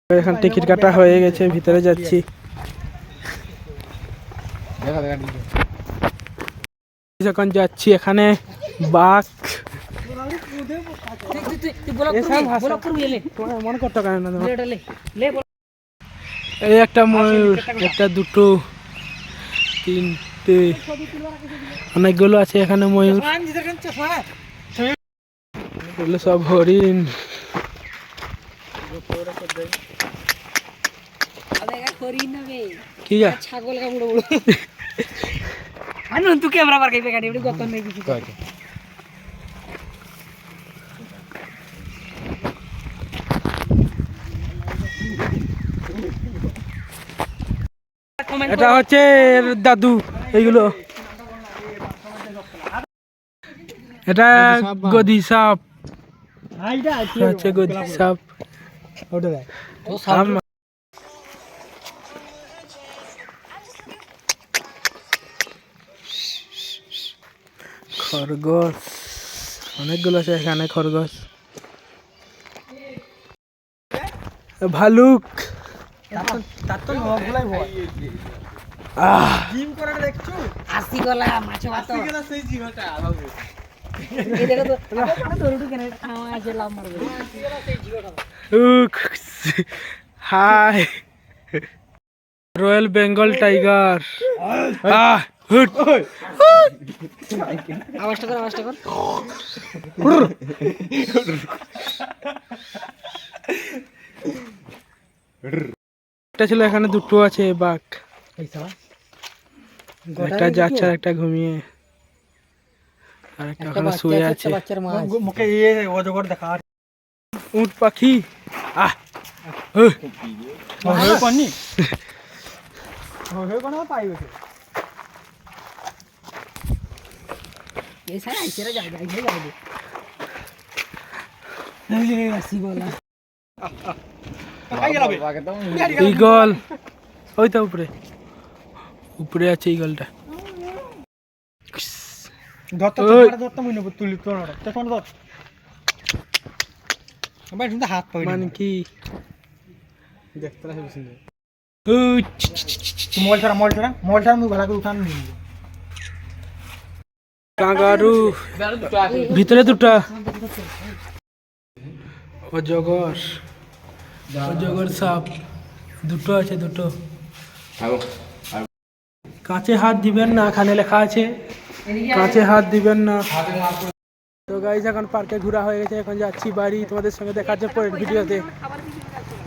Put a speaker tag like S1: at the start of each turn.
S1: এখন টিকিট কাটা হয়ে গেছে, ভিতরে যাচ্ছি। যখন যাচ্ছি এখানে বাঘ মনে করতো কেন না, এই একটা ময়ূর, একটা দুটো তিনটে অনেকগুলো আছে এখানে ময়ূর, এগুলো সব হরিণ। কি ছাগল তু ক্যামেরা বার গাড়ি গাড়ি গত নেই কিছু। এটা হচ্ছে দাদু, এইগুলো এটা গদি সাপ, হচ্ছে গদি সাপ। খরগোশ অনেকগুলো আছে এখানে, খরগোশ, ভালুক। Hi, royal Bengal tiger. আওয়াজটা কর, আওয়াজটা কর। একটা ছিল এখানে, দুটো আছে বাঘ, একটা যাচ্ছে আর একটা ঘুমিয়ে, আর একটা ওখানে শুয়ে আছে। উট পাখি, ঈগল ওই তো উপরে, উপরে আছে ঈগলটা। মানে কি কাঙ্গারু, ভিতরে দুটা অজগর, অজগর সাপ দুটো আছে, দুটো। কাঁচে হাত দিবেন না, এখানে লেখা আছে কাঁচে হাত দিবেন না। তো গাইস এখন পার্কে ঘোরা হয়ে গেছে, এখন যাচ্ছি বাড়ি। তোমাদের সঙ্গে দেখা হচ্ছে পরের ভিডিওতে।